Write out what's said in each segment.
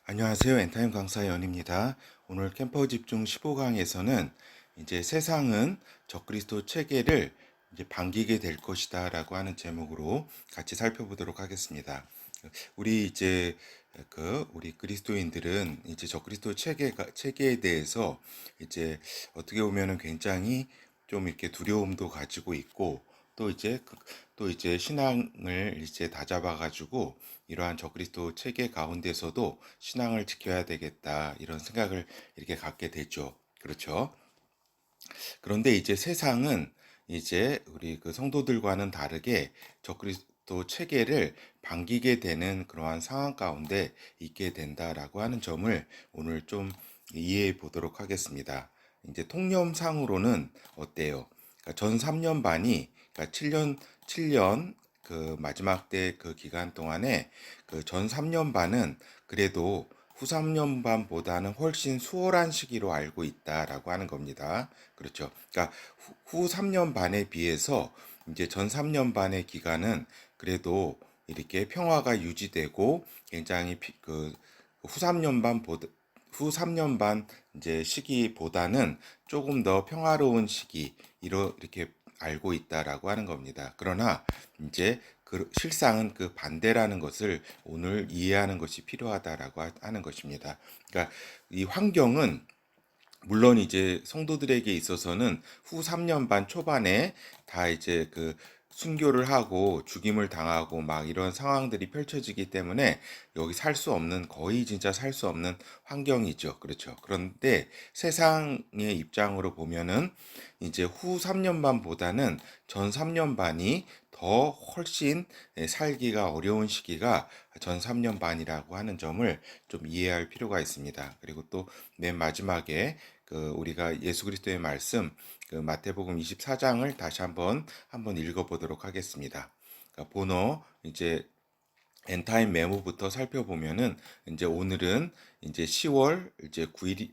안녕하세요. 엔타임 강사 연입니다. 오늘 캠퍼 집중 15강에서는 이제 세상은 적그리스도 체계를 이제 반기게 될 것이다라고 하는 제목으로 같이 살펴보도록 하겠습니다. 우리 그리스도인들은 이제 적그리스도 체계에 대해서 이제 어떻게 보면은 굉장히 좀 이렇게 두려움도 가지고 있고 또 이제 신앙을 이제 다잡아 가지고 이러한 적그리스도 체계 가운데서도 신앙을 지켜야 되겠다 이런 생각을 이렇게 갖게 되죠. 그렇죠? 그런데 이제 세상은 이제 우리 그 성도들과는 다르게 적그리스도 체계를 반기게 되는 그러한 상황 가운데 있게 된다라고 하는 점을 오늘 좀 이해해 보도록 하겠습니다. 이제 통념상으로는 어때요? 그러니까 전 3년 반이 그러니까 7년 그 마지막 때 그 기간 동안에 그 전 3년 반은 그래도 후 3년 반보다는 훨씬 수월한 시기로 알고 있다라고 하는 겁니다. 그렇죠. 그러니까 후 3년 반에 비해서 이제 전 3년 반의 기간은 그래도 이렇게 평화가 유지되고 굉장히 후 3년 반보다 후 3년 반 이제 시기보다는 조금 더 평화로운 시기 이렇게 알고 있다라고 하는 겁니다. 그러나 이제 그 실상은 그 반대라는 것을 오늘 이해하는 것이 필요하다라고 하는 것입니다. 그러니까 이 환경은 물론 이제 성도들에게 있어서는 후 3년 반 초반에 다 이제 그 순교를 하고 죽임을 당하고 막 이런 상황들이 펼쳐지기 때문에 여기 살 수 없는 거의 진짜 살 수 없는 환경이죠. 그렇죠. 그런데 세상의 입장으로 보면은 이제 후 3년 반보다는 전 3년 반이 더 훨씬 살기가 어려운 시기가 전 3년 반이라고 하는 점을 좀 이해할 필요가 있습니다. 그리고 또 맨 마지막에 그 우리가 예수 그리스도의 말씀 그 마태복음 24장을 다시 한번 읽어보도록 하겠습니다. 그러니까 번호 이제 엔타임 메모부터 살펴보면은 이제 오늘은 이제 10월 이제 9일이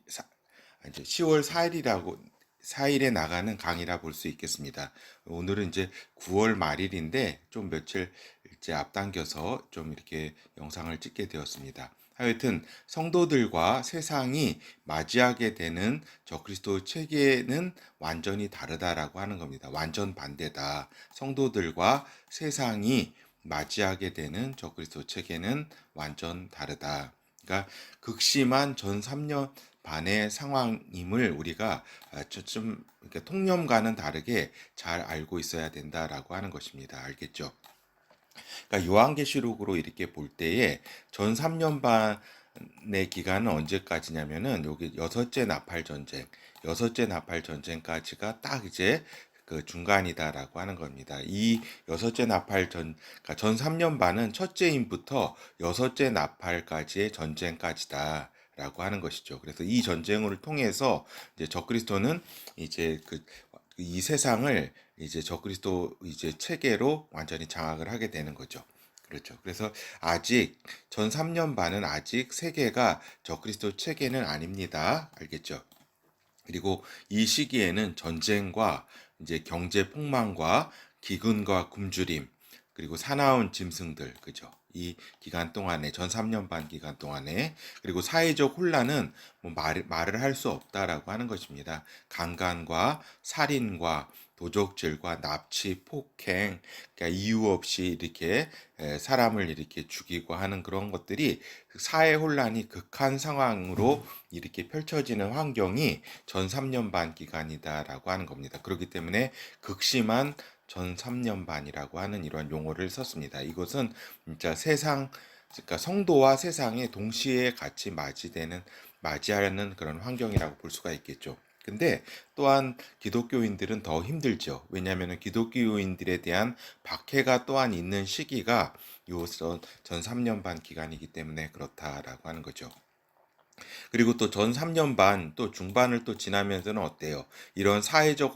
이제 10월 4일이라고 4일에 나가는 강의라 볼 수 있겠습니다. 오늘은 이제 9월 말일인데 좀 며칠 이제 앞당겨서 좀 이렇게 영상을 찍게 되었습니다. 하여튼 성도들과 세상이 맞이하게 되는 적그리스도 체계는 완전히 다르다라고 하는 겁니다. 완전 반대다. 성도들과 세상이 맞이하게 되는 적그리스도 체계는 완전 다르다. 그러니까 극심한 전 3년 반의 상황임을 우리가 좀 이렇게 통념과는 다르게 잘 알고 있어야 된다라고 하는 것입니다. 알겠죠? 그러니까 요한계시록으로 이렇게 볼 때에 전 3년 반의 기간은 언제까지냐면은 여기 여섯째 나팔 전쟁까지가 딱 이제 그 중간이다라고 하는 겁니다. 이 여섯째 나팔 그러니까 전 3년 반은 첫째임부터 여섯째 나팔까지의 전쟁까지다. 라고 하는 것이죠. 그래서 이 전쟁을 통해서 이제 적그리스도는 이제 이 세상을 이제 적그리스도 이제 체계로 완전히 장악을 하게 되는 거죠. 그렇죠. 그래서 아직 전 3년 반은 아직 세계가 적그리스도 체계는 아닙니다. 알겠죠? 그리고 이 시기에는 전쟁과 이제 경제 폭망과 기근과 굶주림 그리고 사나운 짐승들 그죠? 이 기간 동안에 전 3년 반 기간 동안에 그리고 사회적 혼란은 뭐 말을 할 수 없다라고 하는 것입니다. 강간과 살인과 도적질과 납치, 폭행, 그러니까 이유 없이 이렇게 사람을 이렇게 죽이고 하는 그런 것들이 사회 혼란이 극한 상황으로 이렇게 펼쳐지는 환경이 전 3년 반 기간이다라고 하는 겁니다. 그렇기 때문에 극심한 전 3년 반이라고 하는 이런 용어를 썼습니다. 이것은 진짜 그러니까 성도와 세상에 동시에 같이 맞이하는 그런 환경이라고 볼 수가 있겠죠. 근데 또한 기독교인들은 더 힘들죠. 왜냐하면 기독교인들에 대한 박해가 또한 있는 시기가 전 3년 반 기간이기 때문에 그렇다라고 하는 거죠. 그리고 또 전 3년 반 또 중반을 또 지나면서는 어때요? 이런 사회적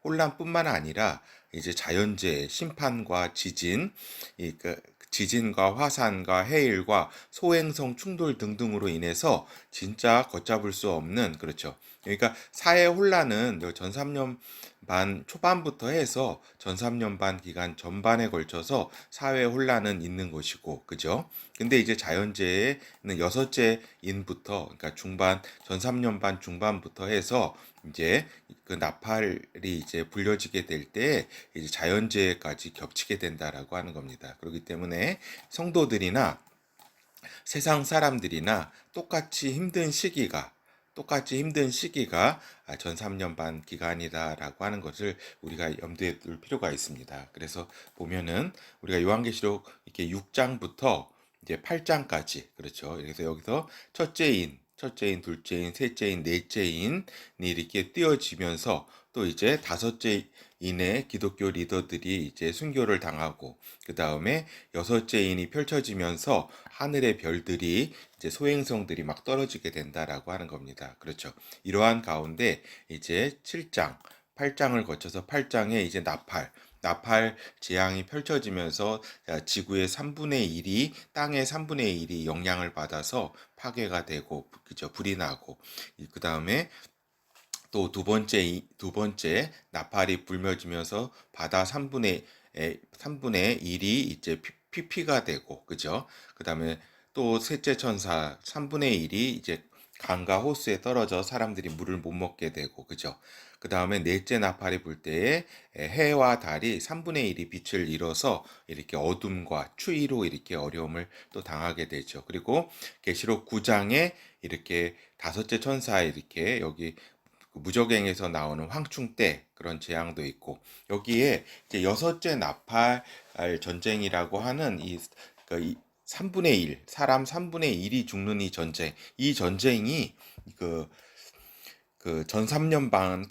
혼란뿐만 아니라 이제 자연재해, 심판과 지진, 지진과 화산과 해일과 소행성 충돌 등등으로 인해서 진짜 걷잡을 수 없는 그렇죠. 그러니까 사회 혼란은 전 3년 반 초반부터 해서 전 3년 반 기간 전반에 걸쳐서 사회 혼란은 있는 것이고, 그죠? 근데 이제 자연재해는 여섯째 인부터, 그러니까 전 3년 반 중반부터 해서 이제 그 나팔이 이제 불려지게 될 때 이제 자연재해까지 겹치게 된다라고 하는 겁니다. 그렇기 때문에 성도들이나 세상 사람들이나 똑같이 힘든 시기가 전 3년 반 기간이다라고 하는 것을 우리가 염두에 둘 필요가 있습니다. 그래서 보면은 우리가 요한계시록 이렇게 6장부터 이제 8장까지, 그렇죠. 그래서 여기서 첫째인, 둘째인, 셋째인, 넷째인이 이렇게 띄어지면서 또 이제 다섯째인의 기독교 리더들이 이제 순교를 당하고, 그 다음에 여섯째인이 펼쳐지면서 하늘의 별들이 이제 소행성들이 막 떨어지게 된다라고 하는 겁니다. 그렇죠. 이러한 가운데 이제 7장, 8장을 거쳐서 8장에 이제 나팔 재앙이 펼쳐지면서 지구의 3분의 1이 땅의 3분의 1이 영향을 받아서 파괴가 되고, 그죠, 불이 나고, 그 다음에 또 두 번째 나팔이 불며지면서 바다 3분의 1이 이제 피피가 되고, 그죠? 그다음에 또 셋째 천사 3분의 1이 이제 강과 호수에 떨어져 사람들이 물을 못 먹게 되고, 그죠? 그다음에 넷째 나팔이 불 때에 해와 달이 3분의 1이 빛을 잃어서 이렇게 어둠과 추위로 이렇게 어려움을 또 당하게 되죠. 그리고 계시록 9장에 이렇게 다섯째 천사에 이렇게 여기 그 무적행에서 나오는 황충 때 그런 재앙도 있고, 여기에 이제 여섯째 나팔 전쟁이라고 하는 이 3분의 1, 사람 3분의 1이 죽는 이 전쟁이 그, 전 3년 반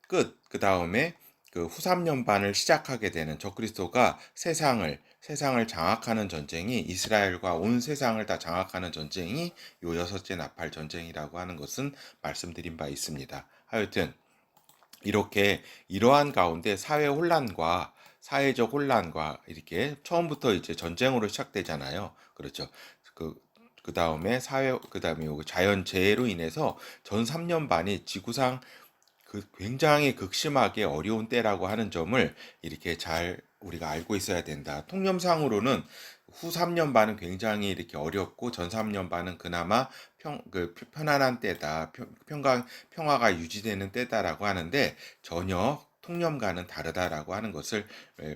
그 다음에 그 후 3년 반을 시작하게 되는 적그리스도가 세상을 장악하는 전쟁이, 이스라엘과 온 세상을 다 장악하는 전쟁이 요 여섯째 나팔 전쟁이라고 하는 것은 말씀드린 바 있습니다. 하여튼 이렇게 이러한 가운데 사회적 혼란과 이렇게 처음부터 이제 전쟁으로 시작되잖아요. 그렇죠. 그 그다음에 요거 자연재해로 인해서 전 3년 반이 지구상 굉장히 극심하게 어려운 때라고 하는 점을 이렇게 잘 우리가 알고 있어야 된다. 통념상으로는 후 3년 반은 굉장히 이렇게 어렵고 전 3년 반은 그나마 편안한 때다. 평화가 유지되는 때다라고 하는데 전혀 통념과는 다르다라고 하는 것을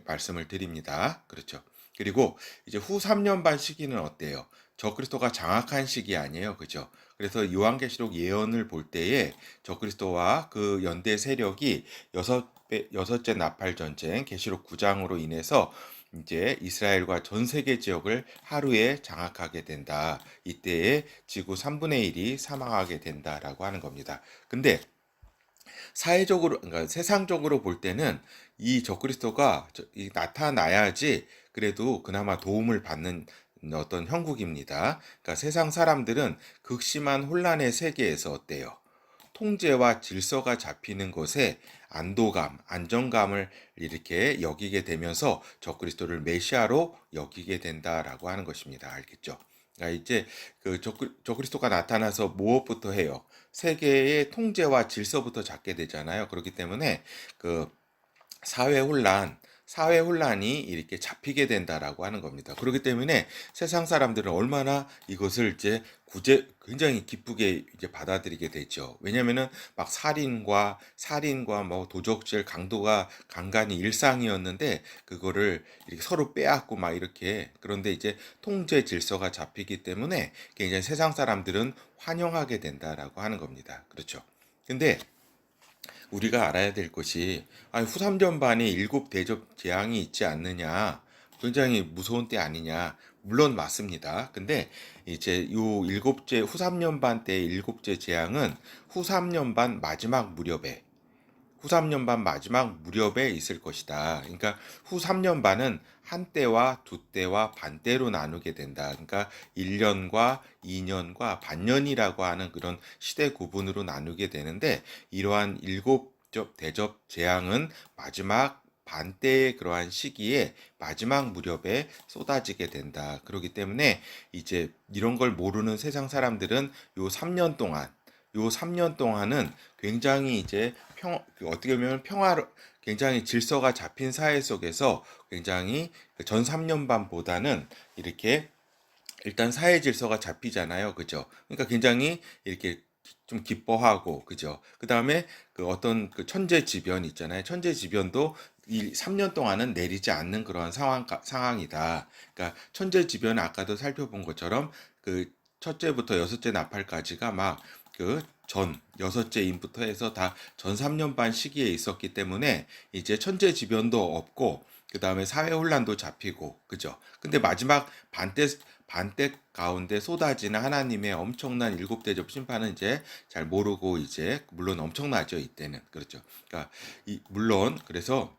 말씀을 드립니다. 그렇죠. 그리고 이제 후 3년 반 시기는 어때요? 적그리스도가 장악한 시기 아니에요. 그죠? 그래서 요한계시록 예언을 볼 때에 적그리스도와 그 연대 세력이 여섯째 나팔 전쟁 계시록 9장으로 인해서 이제 이스라엘과 전 세계 지역을 하루에 장악하게 된다. 이때에 지구 3분의 1이 사망하게 된다라고 하는 겁니다. 근데 그러니까 세상적으로 볼 때는 이 적그리스도가 나타나야지 그래도 그나마 도움을 받는 어떤 형국입니다. 그러니까 세상 사람들은 극심한 혼란의 세계에서 어때요? 통제와 질서가 잡히는 것에 안정감을 이렇게 여기게 되면서 적그리스도를 메시아로 여기게 된다라고 하는 것입니다. 알겠죠? 그러니까 이제 적그리스도가 나타나서 무엇부터 해요? 세계의 통제와 질서부터 잡게 되잖아요. 그렇기 때문에 그 사회 혼란, 사회 혼란이 이렇게 잡히게 된다라고 하는 겁니다. 그렇기 때문에 세상 사람들은 얼마나 이것을 이제 굉장히 기쁘게 이제 받아들이게 되죠. 왜냐면은 막 살인과 뭐 도적질, 강도가 간간히 일상이었는데 그거를 이렇게 서로 빼앗고 막 이렇게, 그런데 이제 통제 질서가 잡히기 때문에 굉장히 세상 사람들은 환영하게 된다라고 하는 겁니다. 그렇죠. 근데 우리가 알아야 될 것이, 후삼전반에 일곱 대접 재앙이 있지 않느냐, 굉장히 무서운 때 아니냐. 물론 맞습니다. 근데 이제 요 후3년반 때 일곱째 재앙은 후 3년 반 마지막 무렵에 있을 것이다. 그러니까 후 3년 반은 한 때와 두 때와 반 때로 나누게 된다. 그러니까 1년과 2년과 반년이라고 하는 그런 시대 구분으로 나누게 되는데, 이러한 일곱 대접 재앙은 마지막 반때의 그러한 시기에 마지막 무렵에 쏟아지게 된다. 그렇기 때문에 이제 이런 걸 모르는 세상 사람들은 요 요 3년 동안은 굉장히 이제 어떻게 보면 굉장히 질서가 잡힌 사회 속에서 굉장히 전 3년 반보다는 이렇게 일단 사회 질서가 잡히잖아요. 그죠? 그러니까 굉장히 이렇게 좀 기뻐하고, 그죠? 그 다음에 그 어떤 그 천재지변 있잖아요. 천재지변도 이 3년 동안은 내리지 않는 그러한 상황이다. 그러니까 천재지변은 아까도 살펴본 것처럼 그 첫째부터 여섯째 나팔까지가 막 그 전 여섯째 인부터 해서 다 전 3년 반 시기에 있었기 때문에 이제 천재지변도 없고 그 다음에 사회 혼란도 잡히고, 그죠? 근데 마지막 반때 가운데 쏟아지는 하나님의 엄청난 일곱 대접 심판은 이제 잘 모르고 이제 물론 엄청나죠 이때는. 그렇죠. 그러니까 물론 그래서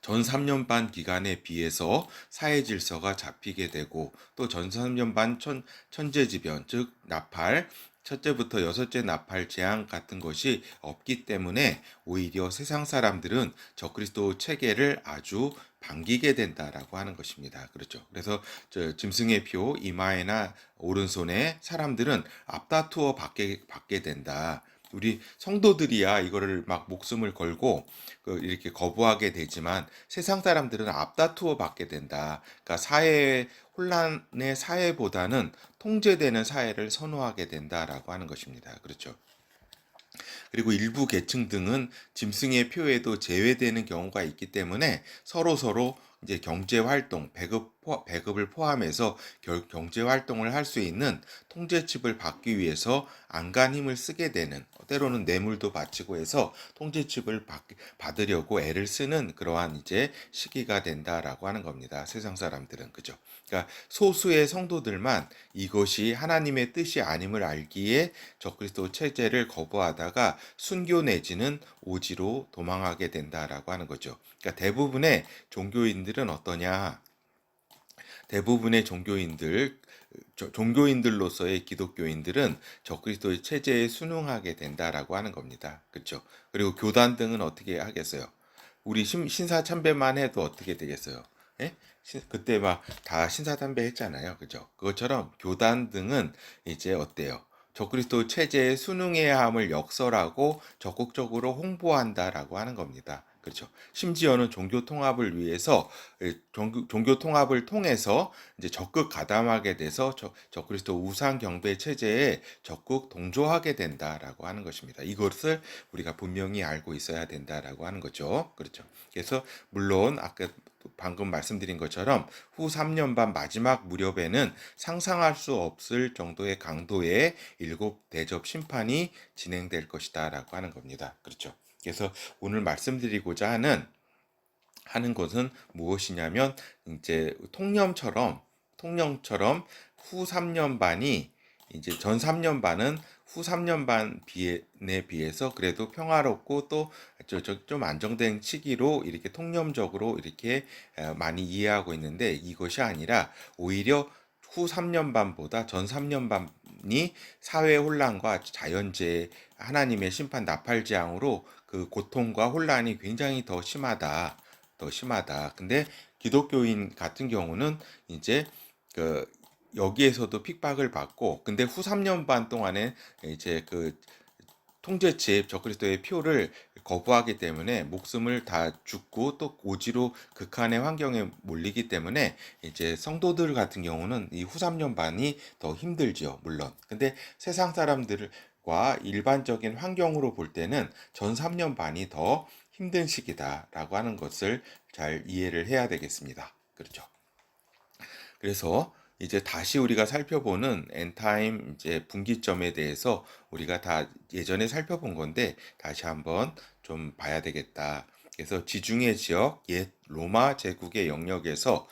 전 3년 반 기간에 비해서 사회 질서가 잡히게 되고 또 전 3년 반 천재지변 즉 나팔 첫째부터 여섯째 나팔 재앙 같은 것이 없기 때문에 오히려 세상 사람들은 적그리스도 체계를 아주 반기게 된다라고 하는 것입니다. 그렇죠. 그래서 짐승의 표 이마에나 오른손에 사람들은 앞다투어 받게 된다. 우리 성도들이야 이거를 막 목숨을 걸고 이렇게 거부하게 되지만 세상 사람들은 앞다투어 받게 된다. 그러니까 혼란의 사회보다는 통제되는 사회를 선호하게 된다라고 하는 것입니다. 그렇죠. 그리고 일부 계층 등은 짐승의 표에도 제외되는 경우가 있기 때문에 서로 이제 경제 활동, 배급을 포함해서 경제 활동을 할 수 있는 통제칩을 받기 위해서 안간 힘을 쓰게 되는, 때로는 뇌물도 바치고 해서 통제칩을 받으려고 애를 쓰는 그러한 이제 시기가 된다라고 하는 겁니다. 세상 사람들은. 그죠? 그러니까 소수의 성도들만 이것이 하나님의 뜻이 아님을 알기에 적그리스도 체제를 거부하다가 순교 내지는 오지로 도망하게 된다라고 하는 거죠. 그러니까 대부분의 종교인들은 어떠냐? 대부분의 종교인들로서의 기독교인들은 적그리스도의 체제에 순응하게 된다라고 하는 겁니다. 그렇죠? 그리고 교단 등은 어떻게 하겠어요? 우리 신사참배만 해도 어떻게 되겠어요? 예? 그때 막 다 신사참배 했잖아요. 그죠? 그것처럼 교단 등은 이제 어때요? 적그리스도 체제에 순응해야 함을 역설하고 적극적으로 홍보한다라고 하는 겁니다. 그렇죠. 심지어는 종교 통합을 위해서 종교 통합을 통해서 이제 적극 가담하게 돼서 적그리스도 우상 경배 체제에 적극 동조하게 된다라고 하는 것입니다. 이것을 우리가 분명히 알고 있어야 된다라고 하는 거죠. 그렇죠. 그래서 물론 아까 방금 말씀드린 것처럼 후 3년 반 마지막 무렵에는 상상할 수 없을 정도의 강도의 일곱 대접 심판이 진행될 것이다라고 하는 겁니다. 그렇죠. 그래서 오늘 말씀드리고자 하는 것은 무엇이냐면 이제 통념처럼 후 3년 반이 이제 전 3년 반은 후 3년 반에 비해서 그래도 평화롭고 또 좀 안정된 시기로 이렇게 통념적으로 이렇게 많이 이해하고 있는데 이것이 아니라 오히려 후 3년 반보다 전 3년 반이 사회 혼란과 자연재해 하나님의 심판 나팔재앙으로 그 고통과 혼란이 굉장히 더 심하다. 근데 기독교인 같은 경우는 이제 그 여기에서도 핍박을 받고 근데 후 3년 반 동안에 이제 그 통제칩 적그리스도의 표를 거부하기 때문에 목숨을 다 죽고 또 오지로 극한의 환경에 몰리기 때문에 이제 성도들 같은 경우는 이 후 3년 반이 더 힘들지요, 물론. 근데 세상 사람들과 일반적인 환경으로 볼 때는 전 3년 반이 더 힘든 시기다라고 하는 것을 잘 이해를 해야 되겠습니다. 그렇죠. 그래서 이제 다시 우리가 살펴보는 엔타임 이제 분기점에 대해서 우리가 다 예전에 살펴본 건데 다시 한번 좀 봐야 되겠다. 그래서 지중해 지역 옛 로마 제국의 영역에서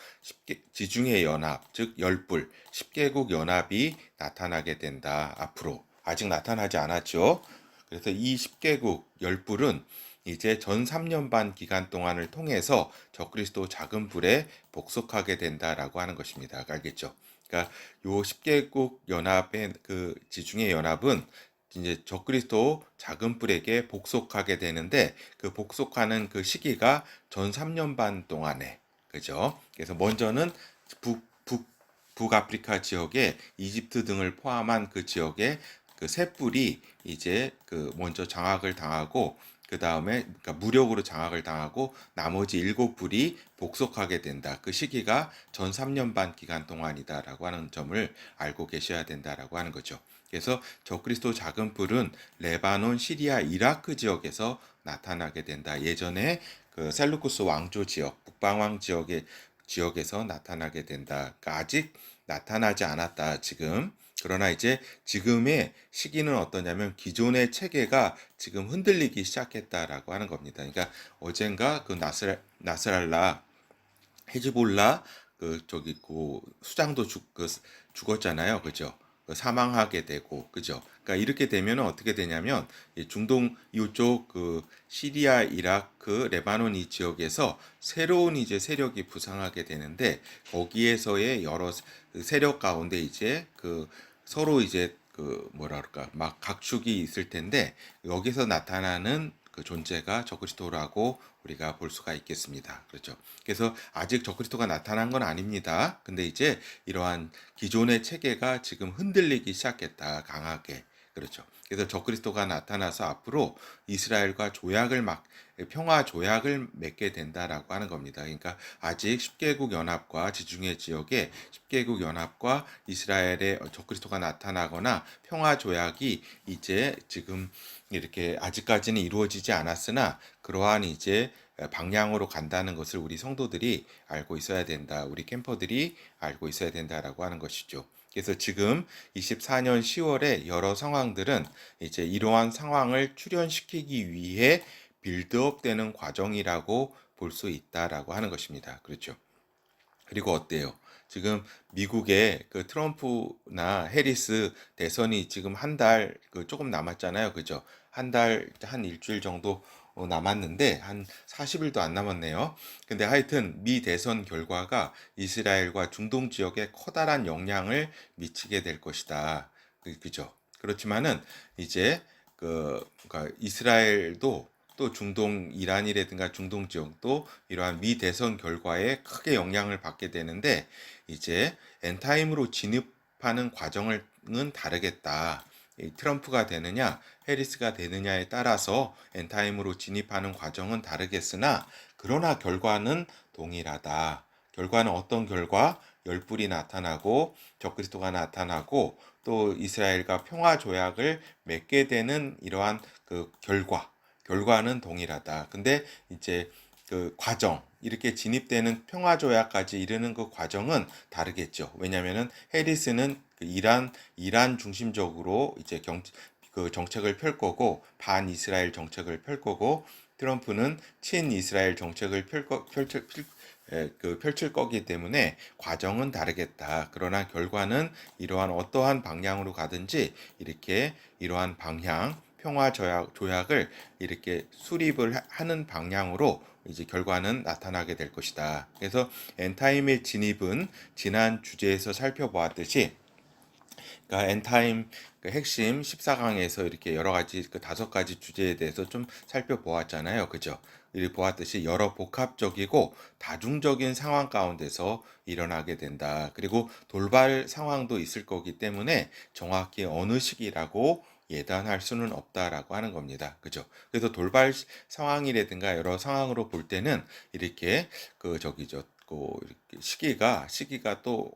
지중해 연합 즉 열불 10개국 연합이 나타나게 된다. 앞으로 아직 나타나지 않았죠. 그래서 이 10개국 열불은 이제 전 3년 반 기간 동안을 통해서 적그리스도 작은 불에 복속하게 된다라고 하는 것입니다. 알겠죠? 그러니까 요 10개국 연합의 그 지중해 연합은 이제 적그리스도 작은 불에게 복속하게 되는데 그 복속하는 그 시기가 전 3년 반 동안에 그죠? 그래서 먼저는 북아프리카 지역에 이집트 등을 포함한 그 지역에 그 셋불이 이제 그 먼저 장악을 당하고 그 다음에 그러니까 무력으로 장악을 당하고 나머지 일곱 불이 복속하게 된다. 그 시기가 전 3년 반 기간 동안이다라고 하는 점을 알고 계셔야 된다라고 하는 거죠. 그래서 적그리스도 작은 뿔은 레바논, 시리아, 이라크 지역에서 나타나게 된다. 예전에 그 셀루쿠스 왕조 지역, 북방왕 지역에서 나타나게 된다. 그러니까 아직 나타나지 않았다. 지금. 그러나 이제 지금의 시기는 어떠냐면 기존의 체계가 지금 흔들리기 시작했다라고 하는 겁니다. 그러니까 어젠가 그 나스랄라 헤즈볼라 그 저기 그 수장도 죽었잖아요. 그죠? 그 사망하게 되고 그죠? 그러니까 이렇게 되면 어떻게 되냐면 중동 이쪽 그 시리아, 이라크, 레바논 이 지역에서 새로운 이제 세력이 부상하게 되는데 거기에서의 여러 세력 가운데 이제 그 서로 이제 그 뭐라 그럴까 막 각축이 있을 텐데 여기서 나타나는 그 존재가 적그리스도라고 우리가 볼 수가 있겠습니다. 그렇죠. 그래서 아직 적그리스도가 나타난 건 아닙니다. 근데 이제 이러한 기존의 체계가 지금 흔들리기 시작했다. 강하게. 그렇죠. 그래서 적그리스도가 나타나서 앞으로 이스라엘과 평화 조약을 맺게 된다라고 하는 겁니다. 그러니까 아직 10개국 연합과 지중해 지역의 10개국 연합과 이스라엘의 적그리스도가 나타나거나 평화 조약이 이제 지금 이렇게 아직까지는 이루어지지 않았으나 그러한 이제 방향으로 간다는 것을 우리 성도들이 알고 있어야 된다. 우리 캠퍼들이 알고 있어야 된다라고 하는 것이죠. 그래서 지금 24년 10월에 여러 상황들은 이제 이러한 상황을 출현시키기 위해 빌드업 되는 과정이라고 볼 수 있다라고 하는 것입니다. 그렇죠. 그리고 어때요? 지금 미국의 그 트럼프나 해리스 대선이 지금 한 달 그 조금 남았잖아요. 그죠? 한 달, 한 일주일 정도 남았는데 한 40일도 안 남았네요. 근데 하여튼 미 대선 결과가 이스라엘과 중동 지역에 커다란 영향을 미치게 될 것이다. 그죠? 그렇지만은 이제 그러니까 이스라엘도 또 중동 이란이라든가 중동 지역도 이러한 미 대선 결과에 크게 영향을 받게 되는데 이제 엔타임으로 진입하는 과정은 다르겠다. 트럼프가 되느냐 해리스가 되느냐에 따라서 엔타임으로 진입하는 과정은 다르겠으나 그러나 결과는 동일하다. 결과는 어떤 결과? 열불이 나타나고 적그리스도가 나타나고 또 이스라엘과 평화 조약을 맺게 되는 이러한 그 결과는 동일하다. 근데 이제 그 과정, 이렇게 진입되는 평화 조약까지 이르는 그 과정은 다르겠죠. 왜냐면은 해리스는 그 이란 중심적으로 이제 그 정책을 펼 거고 반 이스라엘 정책을 펼 거고 트럼프는 친 이스라엘 정책을 펼칠 거기 때문에 과정은 다르겠다. 그러나 결과는 이러한 어떠한 방향으로 가든지 이렇게 이러한 방향, 조약을 이렇게 수립을 하는 방향으로 이제 결과는 나타나게 될 것이다. 그래서 엔타임의 진입은 지난 주제에서 살펴보았듯이 그러니까 엔타임 그 핵심 14강에서 이렇게 여러 가지 그 다섯 가지 주제에 대해서 좀 살펴보았잖아요. 그죠? 이렇게 보았듯이 여러 복합적이고 다중적인 상황 가운데서 일어나게 된다. 그리고 돌발 상황도 있을 거기 때문에 정확히 어느 시기라고 예단할 수는 없다라고 하는 겁니다. 그죠? 그래서 돌발 상황이라든가 여러 상황으로 볼 때는 이렇게 그 저기 그 시기가 또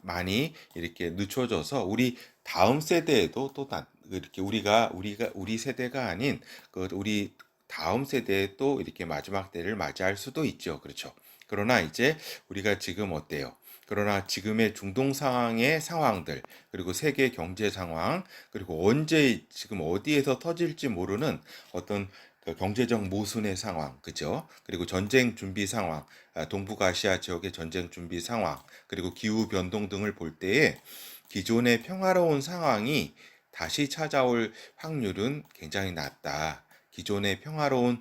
많이 이렇게 늦춰져서 우리 다음 세대에도 또 이렇게 우리 세대가 아닌 그 우리 다음 세대에 또 이렇게 마지막 때를 맞이할 수도 있죠. 그렇죠. 그러나 이제 우리가 지금 어때요? 그러나 지금의 중동 상황의 상황들, 그리고 세계 경제 상황, 그리고 언제 지금 어디에서 터질지 모르는 어떤 그 경제적 모순의 상황, 그죠? 그리고 전쟁 준비 상황, 동북아시아 지역의 전쟁 준비 상황, 그리고 기후 변동 등을 볼 때에 기존의 평화로운 상황이 다시 찾아올 확률은 굉장히 낮다. 기존의 평화로운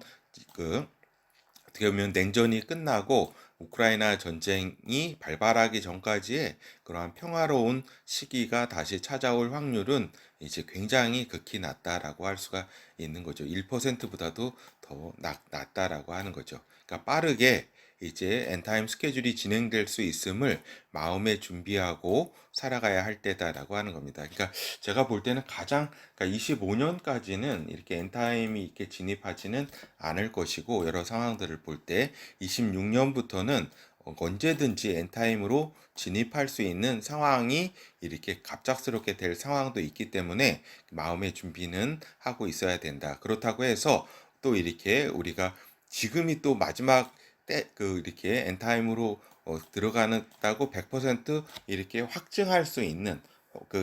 그 어떻게 보면 냉전이 끝나고 우크라이나 전쟁이 발발하기 전까지의 그러한 평화로운 시기가 다시 찾아올 확률은 이제 굉장히 극히 낮다라고 할 수가 있는 거죠. 1%보다도 더 낮다라고 하는 거죠. 그러니까 빠르게 이제 엔타임 스케줄이 진행될 수 있음을 마음에 준비하고 살아가야 할 때다라고 하는 겁니다. 그러니까 제가 볼 때는 그러니까 25년까지는 이렇게 엔타임이 이렇게 진입하지는 않을 것이고, 여러 상황들을 볼 때 26년부터는 언제든지 엔타임으로 진입할 수 있는 상황이 이렇게 갑작스럽게 될 상황도 있기 때문에 마음의 준비는 하고 있어야 된다. 그렇다고 해서 또 이렇게 우리가 지금이 또 마지막 이렇게 엔타임으로 들어가는다고 100% 이렇게 확증할 수 있는,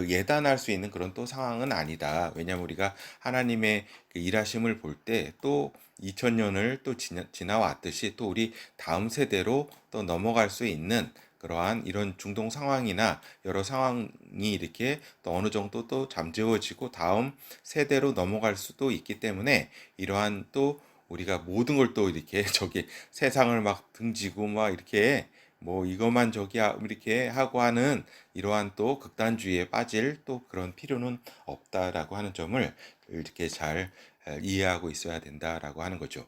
예단할 수 있는 그런 또 상황은 아니다. 왜냐하면 우리가 하나님의 그 일하심을 볼 때 또 2000년을 또 지나왔듯이 또 우리 다음 세대로 또 넘어갈 수 있는 그러한 이런 중동 상황이나 여러 상황이 이렇게 또 어느 정도 또 잠재워지고 다음 세대로 넘어갈 수도 있기 때문에, 이러한 또 우리가 모든 걸 또 이렇게 저기 세상을 막 등지고 막 이렇게 뭐 이것만 이렇게 하고 하는 이러한 또 극단주의에 빠질 또 그런 필요는 없다라고 하는 점을 이렇게 잘 이해하고 있어야 된다라고 하는 거죠.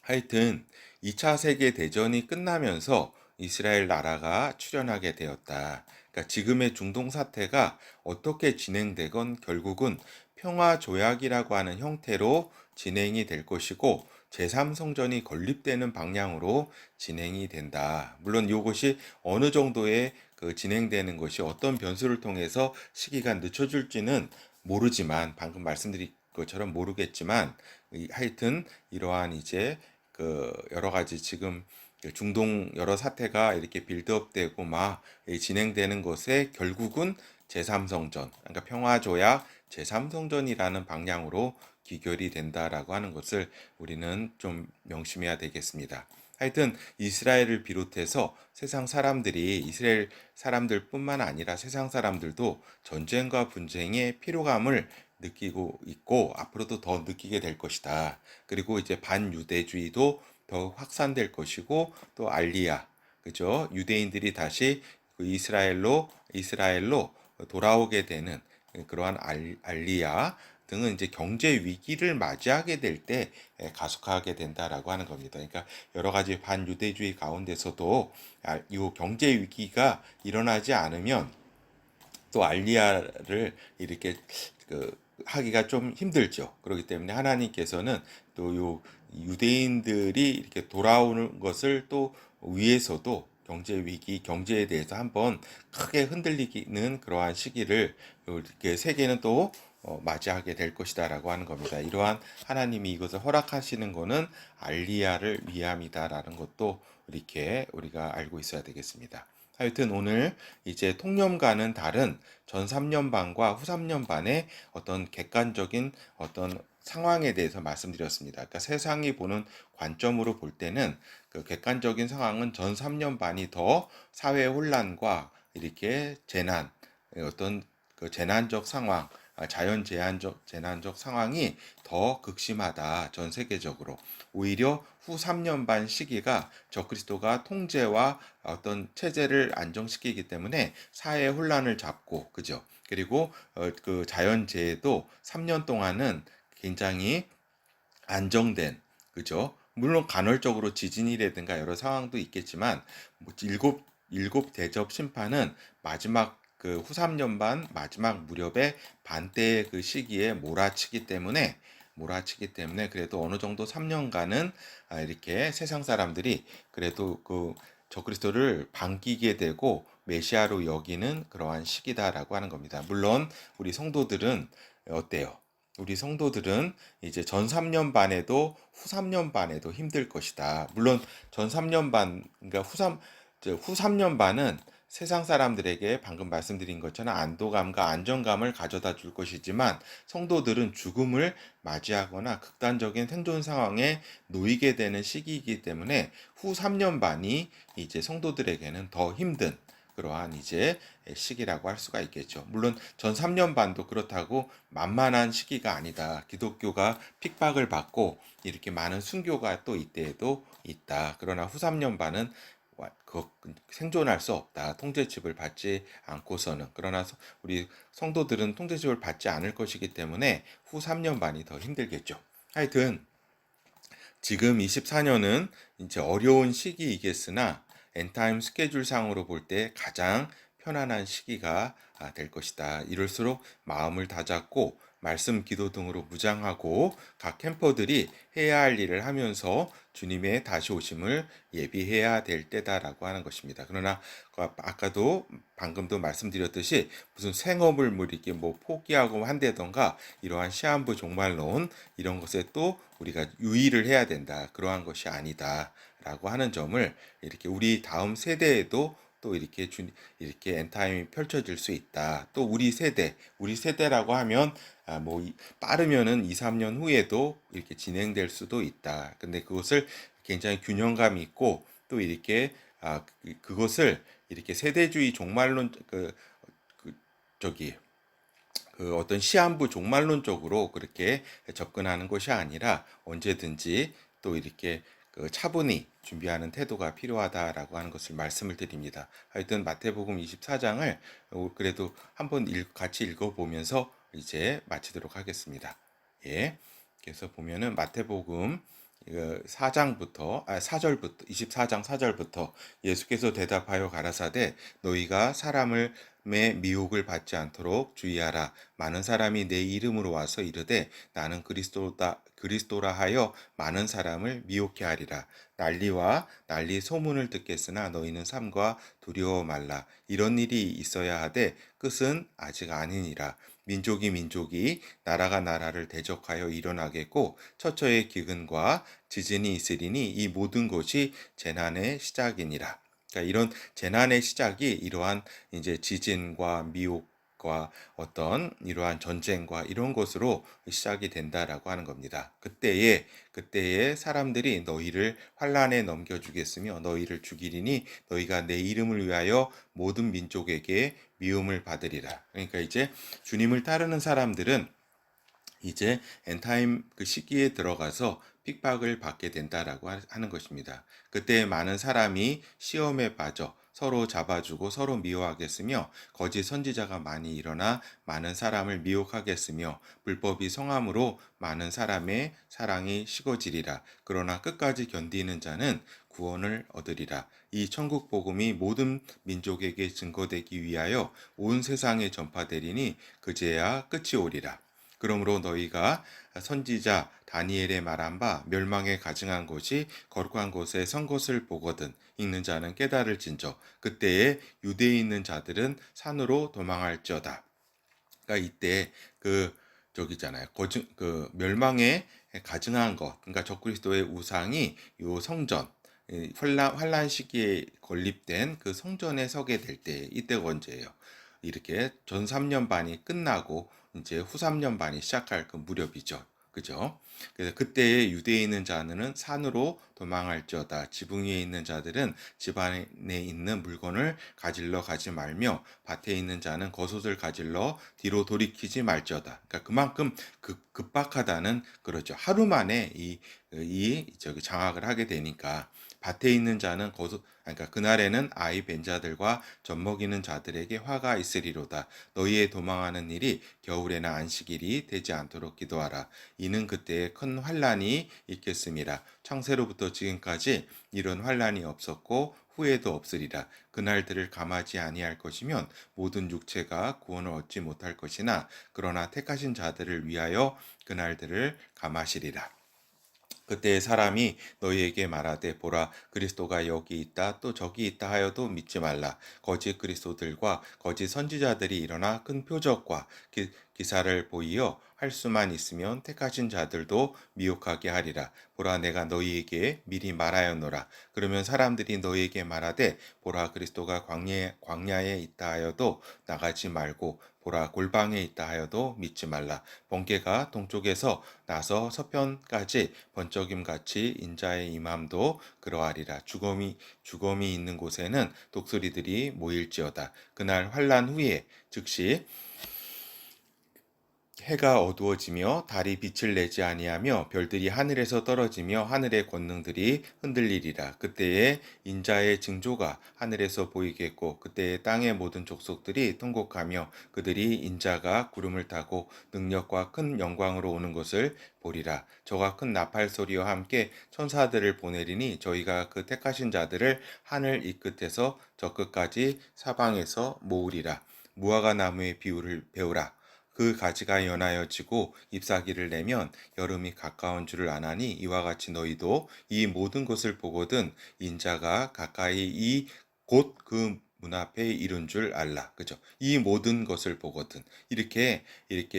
하여튼 2차 세계 대전이 끝나면서 이스라엘 나라가 출현하게 되었다. 그러니까 지금의 중동 사태가 어떻게 진행되건 결국은 평화 조약이라고 하는 형태로 진행이 될 것이고, 제3성전이 건립되는 방향으로 진행이 된다. 물론 이것이 어느 정도의 진행되는 것이 어떤 변수를 통해서 시기가 늦춰질지는 모르지만, 방금 말씀드린 것처럼 모르겠지만, 하여튼 이러한 이제 여러 가지 지금 중동 여러 사태가 이렇게 빌드업되고 막 진행되는 것에 결국은 제3성전, 그러니까 평화조약 제3성전이라는 방향으로 귀결이 된다라고 하는 것을 우리는 좀 명심해야 되겠습니다. 하여튼 이스라엘을 비롯해서 세상 사람들이, 이스라엘 사람들뿐만 아니라 세상 사람들도 전쟁과 분쟁의 피로감을 느끼고 있고 앞으로도 더 느끼게 될 것이다. 그리고 이제 반유대주의도 더 확산될 것이고, 또 알리야, 그죠? 유대인들이 다시 이스라엘로 돌아오게 되는 그러한 알리야 등은 이제 경제 위기를 맞이하게 될 때 가속화하게 된다라고 하는 겁니다. 그러니까 여러 가지 반유대주의 가운데서도 이 경제 위기가 일어나지 않으면 또 알리야를 이렇게 하기가 좀 힘들죠. 그렇기 때문에 하나님께서는 또 요 유대인들이 이렇게 돌아오는 것을 또 위해서도 경제 위기, 경제에 대해서 한번 크게 흔들리는 그러한 시기를 이렇게 세계는 또 맞이하게 될 것이다라고 하는 겁니다. 이러한 하나님이 이것을 허락하시는 것은 알리야를 위함이다라는 것도 이렇게 우리가 알고 있어야 되겠습니다. 하여튼 오늘 이제 통념과는 다른 전 3년반과 후 3년반의 어떤 객관적인 어떤 상황에 대해서 말씀드렸습니다. 그러니까 세상이 보는 관점으로 볼 때는 그 객관적인 상황은 전 3년반이 더 사회 혼란과 이렇게 어떤 재난적 상황, 자연 재난적 상황이 더 극심하다. 전 세계적으로. 오히려 후 3년 반 시기가 적그리스도가 통제와 어떤 체제를 안정시키기 때문에 사회 혼란을 잡고, 그죠? 그리고 그 자연재해도 3년 동안은 굉장히 안정된, 그죠? 물론 간헐적으로 지진이라든가 여러 상황도 있겠지만, 뭐 일곱 대접 심판은 마지막 그 후삼년반 마지막 무렵에 반대의 그 시기에 몰아치기 때문에 그래도 어느 정도 3년간은 이렇게 세상 사람들이 그래도 그 적그리스도를 반기게 되고 메시아로 여기는 그러한 시기다라고 하는 겁니다. 물론 우리 성도들은 어때요? 우리 성도들은 이제 전 3년 반에도 후 3년 반에도 힘들 것이다. 물론 전 3년 반, 그러니까 후 3년 반은 세상 사람들에게 방금 말씀드린 것처럼 안도감과 안정감을 가져다 줄 것이지만, 성도들은 죽음을 맞이하거나 극단적인 생존 상황에 놓이게 되는 시기이기 때문에 후 3년 반이 이제 성도들에게는 더 힘든 그러한 이제 시기라고 할 수가 있겠죠. 물론 전 3년 반도 그렇다고 만만한 시기가 아니다. 기독교가 핍박을 받고 이렇게 많은 순교가 또 이때에도 있다. 그러나 후 3년 반은 생존할 수 없다. 통제집을 받지 않고서는. 그러나 우리 성도들은 통제집을 받지 않을 것이기 때문에 후 3년 반이 더 힘들겠죠. 하여튼 지금 24년은 이제 어려운 시기이겠으나 엔타임 스케줄상으로 볼 때 가장 편안한 시기가 될 것이다. 이럴수록 마음을 다잡고 말씀 기도 등으로 무장하고 각 캠퍼들이 해야 할 일을 하면서 주님의 다시 오심을 예비해야 될 때다라고 하는 것입니다. 그러나 아까도 방금도 말씀드렸듯이 무슨 생업을 뭐 이렇게 뭐 포기하고 한다던가 이러한 시한부 종말론 이런 것에 또 우리가 유의를 해야 된다. 그러한 것이 아니다라고 하는 점을 이렇게 우리 다음 세대에도 또 이렇게 엔타임이 펼쳐질 수 있다. 또 우리 세대라고 하면 뭐 빠르면은 2, 3년 후에도 이렇게 진행될 수도 있다. 근데 그것을 굉장히 균형감 있고 또 이렇게 그것을 이렇게 세대주의 종말론 그 저기 그 어떤 시한부 종말론적으로 그렇게 접근하는 것이 아니라 언제든지 또 이렇게 그 차분히 준비하는 태도가 필요하다라고 하는 것을 말씀을 드립니다. 하여튼 마태복음 24장을 그래도 한번 같이 읽어보면서 이제 마치도록 하겠습니다. 예. 그래서 보면은 마태복음 4장부터 4절부터 24장 4절부터 예수께서 대답하여 가라사대 너희가 사람을 의 미혹을 받지 않도록 주의하라. 많은 사람이 내 이름으로 와서 이르되 나는 그리스도라 하여 많은 사람을 미혹해 하리라. 난리 소문을 듣겠으나 너희는 삼가 두려워 말라. 이런 일이 있어야 하되 끝은 아직 아니니라. 민족이 나라가 나라를 대적하여 일어나겠고 처처의 기근과 지진이 있으리니 이 모든 것이 재난의 시작이니라. 그러니까 이런 재난의 시작이 이러한 이제 지진과 미혹과 어떤 이러한 전쟁과 이런 것으로 시작이 된다라고 하는 겁니다. 그때에 사람들이 너희를 환란에 넘겨주겠으며 너희를 죽이리니 너희가 내 이름을 위하여 모든 민족에게 미움을 받으리라. 그러니까 이제 주님을 따르는 사람들은 이제 엔타임 그 시기에 들어가서 핍박을 받게 된다라고 하는 것입니다. 그때 많은 사람이 시험에 빠져 서로 잡아주고 서로 미워하겠으며 거짓 선지자가 많이 일어나 많은 사람을 미혹하겠으며 불법이 성함으로 많은 사람의 사랑이 식어지리라. 그러나 끝까지 견디는 자는 구원을 얻으리라. 이 천국 복음이 모든 민족에게 증거되기 위하여 온 세상에 전파되리니 그제야 끝이 오리라. 그러므로 너희가 선지자 다니엘의 말한 바 멸망에 가증한 곳이 거룩한 곳에 선 것을 보거든 읽는 자는 깨달을진저 그때에 유대에 있는 자들은 산으로 도망할지어다. 그러니까 이때 그 저기잖아요. 그 멸망에 가증한 것. 그러니까 적그리스도의 우상이 요 성전 환란 시기에 건립된 그 성전에 서게 될 때 이때가 언제예요? 이렇게 전 3년 반이 끝나고 이제 후 3년 반이 시작할 그 무렵이죠. 그죠? 그래서 그때에 유대에 있는 자는 산으로 도망할지어다. 지붕 위에 있는 자들은 집 안에 있는 물건을 가질러 가지 말며 밭에 있는 자는 겉옷을 가질러 뒤로 돌이키지 말지어다. 그러니까 그만큼 급박하다는 그렇죠. 하루 만에 이 저기 장악을 하게 되니까 밭에 있는 자는 그러니까 그날에는 아이 벤 자들과 젖 먹이는 자들에게 화가 있으리로다. 너희의 도망하는 일이 겨울에나 안식일이 되지 않도록 기도하라. 이는 그때에 큰 환란이 있겠음이라. 창세로부터 지금까지 이런 환란이 없었고 후에도 없으리라. 그날들을 감하지 아니할 것이면 모든 육체가 구원을 얻지 못할 것이나 그러나 택하신 자들을 위하여 그날들을 감하시리라. 그때 사람이 너희에게 말하되 보라 그리스도가 여기 있다 또 저기 있다 하여도 믿지 말라. 거짓 그리스도들과 거짓 선지자들이 일어나 큰 표적과 기사를 보이어 할 수만 있으면 택하신 자들도 미혹하게 하리라. 보라 내가 너희에게 미리 말하였노라. 그러면 사람들이 너희에게 말하되 보라 그리스도가 광야에 있다 하여도 나가지 말고 보라 골방에 있다 하여도 믿지 말라. 번개가 동쪽에서 나서 서편까지 번쩍임 같이 인자의 임함도 그러하리라. 죽음이 있는 곳에는 독수리들이 모일지어다. 그날 환란 후에 즉시 해가 어두워지며 달이 빛을 내지 아니하며 별들이 하늘에서 떨어지며 하늘의 권능들이 흔들리리라. 그때에 인자의 징조가 하늘에서 보이겠고 그때에 땅의 모든 족속들이 통곡하며 그들이 인자가 구름을 타고 능력과 큰 영광으로 오는 것을 보리라. 저가 큰 나팔 소리와 함께 천사들을 보내리니 저희가 그 택하신 자들을 하늘 이 끝에서 저 끝까지 사방에서 모으리라. 무화과 나무의 비유를 배우라. 그 가지가 연하여지고 잎사귀를 내면 여름이 가까운 줄을 아나니 이와 같이 너희도 이 모든 것을 보거든 인자가 가까이 이 곧 그 문 앞에 이른 줄 알라. 그죠? 이 모든 것을 보거든. 이렇게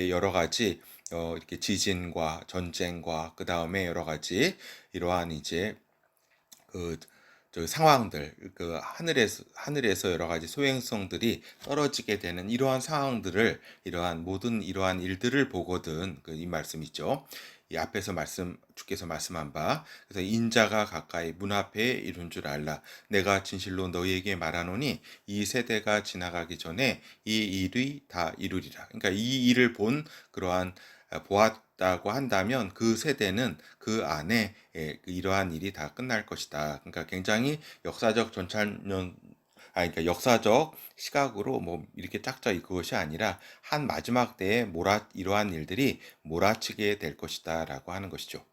여러 가지 이렇게 지진과 전쟁과 그 다음에 여러 가지 이러한 이제 그 상황들, 그 하늘에서 여러 가지 소행성들이 떨어지게 되는 이러한 상황들을, 이러한 모든 이러한 일들을 보거든. 그 이 말씀이죠. 이 앞에서 주께서 말씀한 바, 그래서 인자가 가까이 문 앞에 이룬 줄 알라. 내가 진실로 너희에게 말하노니 이 세대가 지나가기 전에 이 일이 다 이루리라. 그러니까 이 일을 본 그러한 보았다고 한다면 그 세대는 그 안에 이러한 일이 다 끝날 것이다. 그러니까 굉장히 역사적 전찰년 그러니까 역사적 시각으로 뭐 이렇게 짝져 있고 그것이 아니라 한 마지막 때에 이러한 일들이 몰아치게 될 것이다라고 하는 것이죠.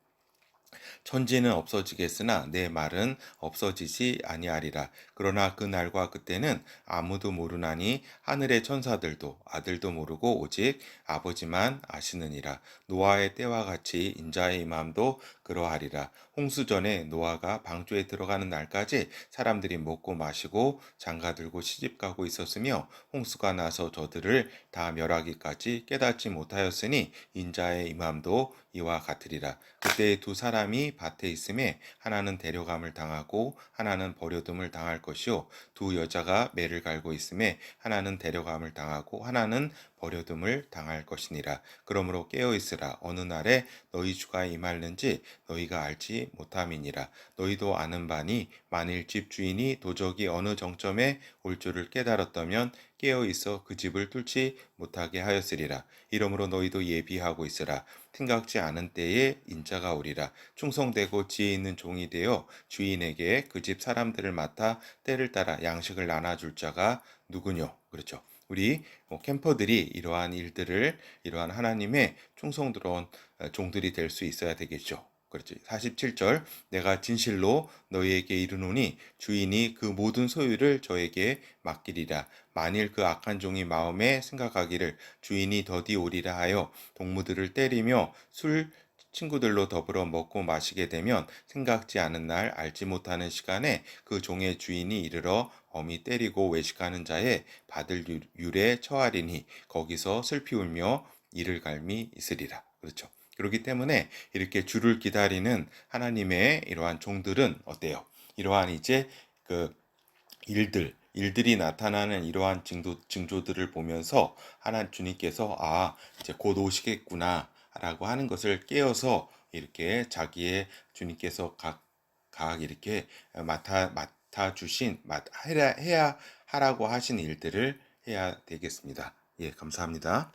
천지는 없어지겠으나 내 말은 없어지지 아니하리라. 그러나 그 날과 그때는 아무도 모르나니 하늘의 천사들도 아들도 모르고 오직 아버지만 아시느니라. 노아의 때와 같이 인자의 임함도 그러하리라. 홍수전에 노아가 방주에 들어가는 날까지 사람들이 먹고 마시고 장가들고 시집가고 있었으며 홍수가 나서 저들을 다 멸하기까지 깨닫지 못하였으니 인자의 임함도 이와 같으리라. 그때 두 사람이 밭에 있음에 하나는 데려감을 당하고 하나는 버려둠을 당할 것이요 두 여자가 매를 갈고 있음에 하나는 데려감을 당하고 하나는 버려둠을 당할 것이니라. 그러므로 깨어 있으라. 어느 날에 너희 주가 임할는지 너희가 알지 못함이니라. 너희도 아는 바니 만일 집 주인이 도적이 어느 정점에 올 줄을 깨달았다면 깨어 있어 그 집을 뚫지 못하게 하였으리라. 이러므로 너희도 예비하고 있으라. 생각지 않은 때에 인자가 오리라. 충성되고 지혜 있는 종이 되어 주인에게 그 집 사람들을 맡아 때를 따라 양식을 나눠줄 자가 누구뇨? 그렇죠. 우리 캠퍼들이 이러한 하나님의 충성스러운 종들이 될 수 있어야 되겠죠. 그렇지. 47절 내가 진실로 너희에게 이르노니 주인이 그 모든 소유를 저에게 맡기리라. 만일 그 악한 종이 마음에 생각하기를 주인이 더디 오리라 하여 동무들을 때리며 술 친구들로 더불어 먹고 마시게 되면 생각지 않은 날 알지 못하는 시간에 그 종의 주인이 이르러 엄히 때리고 외식하는 자의 받을 율에 처하리니 거기서 슬피 울며 이를 갈미 있으리라. 그렇죠. 그렇기 때문에 이렇게 주를 기다리는 하나님의 이러한 종들은 어때요? 이러한 이제 그 일들이 나타나는 이러한 징조들을 보면서 주님께서 이제 곧 오시겠구나라고 하는 것을 깨어서 이렇게 자기의 주님께서 각 이렇게 맡아 주신 해야 하라고 하신 일들을 해야 되겠습니다. 예, 감사합니다.